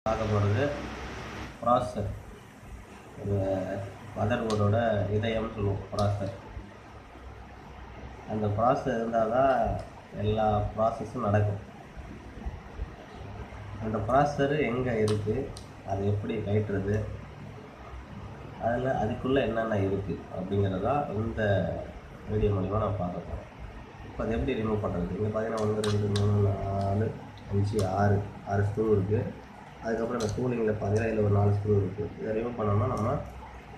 பார்க்க போகிறது ப்ராசஸர். ஒரு மதர் போர்டோட இதயம்னு சொல்லுவோம் ப்ராசஸர். அந்த ப்ராசஸர் இருந்தால் தான் எல்லா ப்ராசஸும் நடக்கும். அந்த ப்ராசஸர் எங்கே இருக்குது, அது எப்படி கழட்டுறது, அதுக்குள்ளே என்னென்ன இருக்குது அப்படிங்கிறதான் இந்த வீடியோ மூலிமா நான் பார்க்க போகிறேன். இப்போ அது எப்படி ரிமூவ் பண்ணுறது? இங்கே பார்த்தீங்கன்னா 1 2 3 4 5 6 ஸ்க்ரூ இருக்குது. அதுக்கப்புறம் இந்த கூலிங்கில் பார்த்தீங்கன்னா இதில் ஒரு 4 ஸ்க்ரூ இருக்குது. இதை ரிமூவ் பண்ணோம்னா நம்ம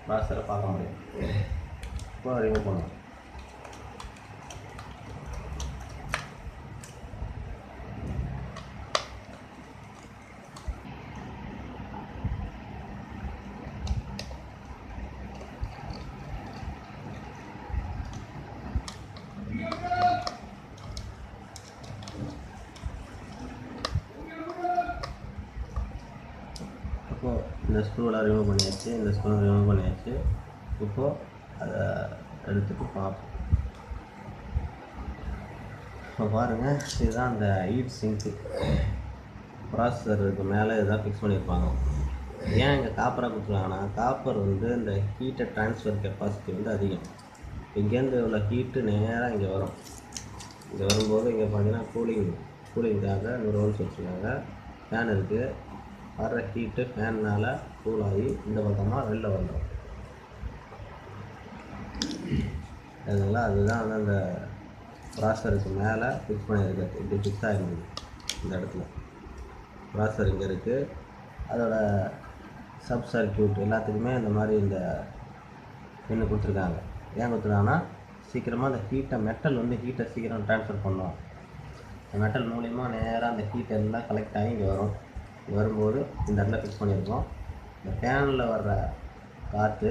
ப்ராசஸரை பார்க்க முடியும். இப்போ ரிமூவ் பண்ணலாம். இப்போது இந்த ஸ்க்ரூவெலாம் ரிமூவ் பண்ணியாச்சு, இந்த ஸ்க்ரூ ரிமூவ் பண்ணியாச்சு. இப்போது அதை எடுத்துகிட்டு பார்ப்போம். இப்போ பாருங்கள், இதுதான் அந்த ஹீட் சிங்க்கு. ப்ராசஸருக்கு மேலே இதுதான் ஃபிக்ஸ் பண்ணியிருப்பாங்க. ஏன் இங்கே காப்பராக கொடுத்துருக்காங்கன்னா, காப்பர் இந்த ஹீட்டை ட்ரான்ஸ்ஃபர் கெப்பாசிட்டி அதிகம். இங்கேருந்து உள்ள ஹீட்டு நேராக இங்கே வரும். இங்கே வரும்போது இங்கே பார்த்தீங்கன்னா கூலிங்காக 100 வோல்ட்ஸ் வச்சுருக்காங்க. ஃபேன் இருக்குது. வர்ற ஹீட்டு ஃபேன்னால் கூல் ஆகி இந்த பக்கமாக வெளில வந்துடும். அதுங்களா, அதுதான் அந்த ப்ராசஸருக்கு மேலே ஃபிக்ஸ் பண்ணியிருக்கிறது. இப்படி ஃபிக்ஸ் ஆகிடுது இந்த இடத்துல. ப்ராசஸர் இங்கே இருக்குது. அதோட சப் சர்க்யூட் எல்லாத்துக்குமே இந்த மாதிரி இந்த பின்னு கொடுத்துருக்காங்க. ஏன் கொடுத்துருக்காங்கன்னா, சீக்கிரமாக அந்த மெட்டல் ஹீட்டை சீக்கிரம் ட்ரான்ஸ்ஃபர் பண்ணும். இந்த மெட்டல் மூலிமா நேராக அந்த ஹீட் எல்லாம் கலெக்ட் ஆகி இங்கே வரும். வரும்போது இந்த இடத்துல ஃபிக்ஸ் பண்ணியிருக்கோம். இந்த ஃபேனில் வர்ற காற்று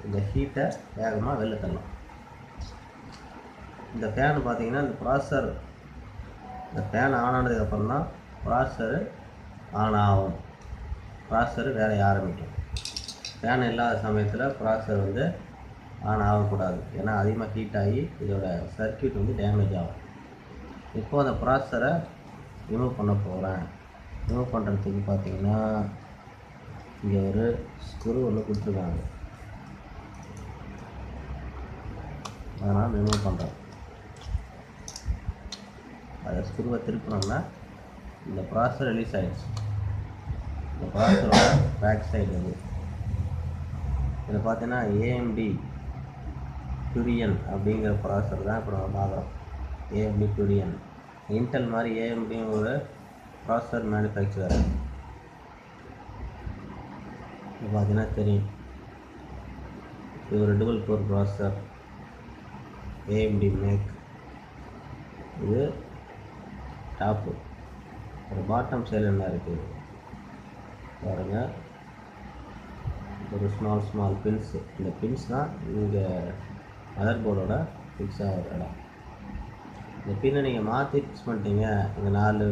இந்த ஹீட்டை வேகமாக வெளில தள்ளும். இந்த ஃபேன் பார்த்திங்கன்னா, இந்த ஃபேன் ஆன் ஆனதுக்கப்புறம் தான் ப்ராசஸரு ஆன் ஆகும். ப்ராசஸரு வேலையை ஆரம்பிக்கும். ஃபேன் இல்லாத சமயத்தில் ப்ராசஸர் ஆன் ஆகக்கூடாது. ஏன்னா அதிகமாக ஹீட் ஆகி இதோட சர்க்யூட் டேமேஜ் ஆகும். இப்போது அந்த ப்ராசஸரை ரிமூவ் பண்ண போகிறேன். ரிமூவ் பண்ணுறதுக்கு பார்த்திங்கன்னா, இங்கே ஒரு ஸ்க்ரூ கொடுத்துருக்காங்க. அதனால் ரிமூவ் பண்ணுறேன். அதை ஸ்க்ரூவை திருப்பினோம்னா இந்த ப்ராசஸர் ரிலீஸ் ஆகிடுச்சு. இந்த ப்ராசஸரோட பேக் சைடு இதில் பார்த்தீங்கன்னா AMD Turion அப்படிங்கிற ப்ராசஸர் தான் இப்போ நம்ம பார்க்குறோம். AMD Turion. இன்டெல் மாதிரி AMD ஒரு ப்ராசஸர் மேனுஃபேக்சரர். இது பார்த்தீங்கன்னா தெரியும், இது ஒரு dual core processor AMD Mac. இது டாப்பு. ஒரு பாட்டம் சைடில் என்ன இருக்குது பாருங்கள், ஒரு ஸ்மால் பின்ஸ். இந்த பின்ஸ் தான் இங்கே மதர் போர்டோட ஃபிக்ஸ் ஆகிற இடம். இந்த பின்னை நீங்கள் மாற்றி ஃபிக்ஸ் பண்ணிட்டீங்க. இங்கே 4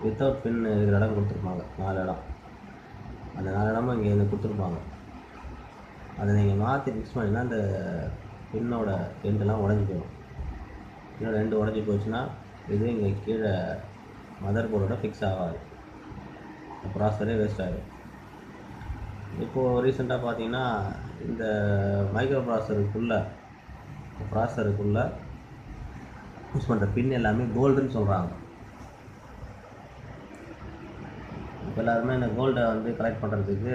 வித்தவுட் பின் இருக்கிற இடம் கொடுத்துருப்பாங்க. 4 இடம். அந்த 4 இடமும் இங்கே கொடுத்துருப்பாங்க. அதை நீங்கள் மாற்றி ஃபிக்ஸ் பண்ணிங்கன்னா அந்த பின்னோட எண்டெல்லாம் உடஞ்சி போயிடும். பின்னோட எண்டு உடஞ்சி போச்சுன்னா இது இங்கே கீழே மதர் போர்டோட ஃபிக்ஸ் ஆகாது. ப்ராசஸரே வேஸ்ட் ஆகிடும். இப்போது ரீசெண்டாக பார்த்தீங்கன்னா, இந்த மைக்ரோ ப்ராசஸருக்குள்ளே யூஸ் பண்ணுற பின் எல்லாமே கோல்டுன்னு சொல்கிறாங்க. இப்போ எல்லாருமே இந்த கோல்டை கலெக்ட் பண்ணுறதுக்கு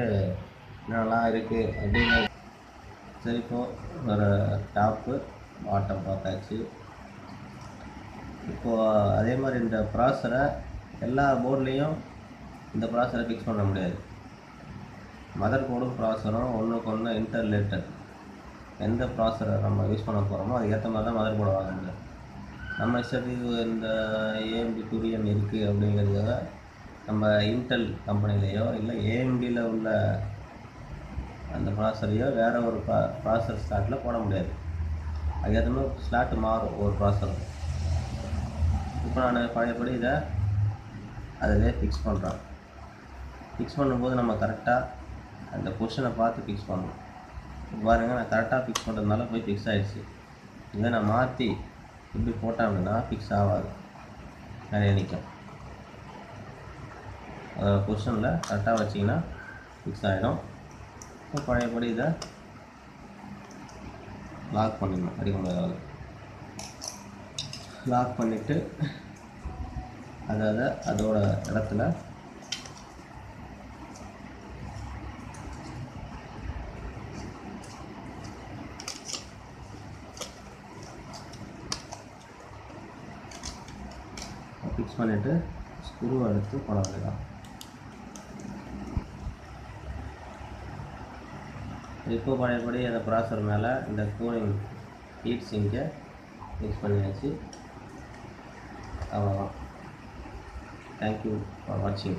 என்னென்னலாம் இருக்குது அப்படின்னு. சரி, இப்போது ஒரு டாப்பு பாட்டம் பார்த்தாச்சு. இப்போது அதே மாதிரி இந்த ப்ராசஸரை எல்லா போர்ட்லேயும் இந்த ப்ராசஸரை ஃபிக்ஸ் பண்ண முடியாது. மதர் போர்டும் ப்ராசஸரும் ஒன்றுக்கு ஒன்று இன்டர்ரிலேட்டட். எந்த ப்ராசஸரை நம்ம யூஸ் பண்ண போகிறோமோ அதுக்கேற்ற மாதிரி தான் மதர் போர்டை வாங்க முடியும். நம்ம இஷ்டத்துக்கு இந்த AMD Turion இருக்குது அப்படிங்கிறதுக்காக நம்ம இன்டெல் கம்பெனிலேயோ இல்லை AMDயில் உள்ள அந்த ப்ராசஸரையோ வேறு ஒரு ப்ராசஸர் ஸ்லாட்டில் போட முடியாது. அதுக்கேற்ற மாதிரி ஸ்லாட்டு மாறும் ஒரு ப்ராசஸர். இப்போ நான் பழையபடி இதை அதிலே ஃபிக்ஸ் பண்ணுறேன். ஃபிக்ஸ் பண்ணும்போது நம்ம கரெக்டாக அந்த பொசிஷனை பார்த்து ஃபிக்ஸ் பண்ணணும். பாருங்கள், நான் கரெக்டாக ஃபிக்ஸ் பண்ணுறதுனால போய் ஃபிக்ஸ் ஆகிடுச்சு. இதை நான் மாற்றி இப்படி போட்டேன் அப்படின்னா ஃபிக்ஸ் ஆகாது, நிறைய நிற்கும். பொசிஷனில் கரெக்டாக வச்சிங்கன்னா ஃபிக்ஸ் ஆகிடும். இப்போ பழையபடி இதை லாக் பண்ணிடணும், அடிக்க முடியாது. லாக் பண்ணிவிட்டு அதோட இடத்துல ஃபிக்ஸ் பண்ணிவிட்டு ஸ்க்ரூவை எடுத்து போட வேண்டியதான். இப்போ பழையபடி அந்த ப்ராசர் மேலே இந்த கூலிங் ஹீட் சிங்கை ஃபிக்ஸ் பண்ணியாச்சு. அவ்வளோதான். தேங்க்யூ ஃபார் வாட்சிங்.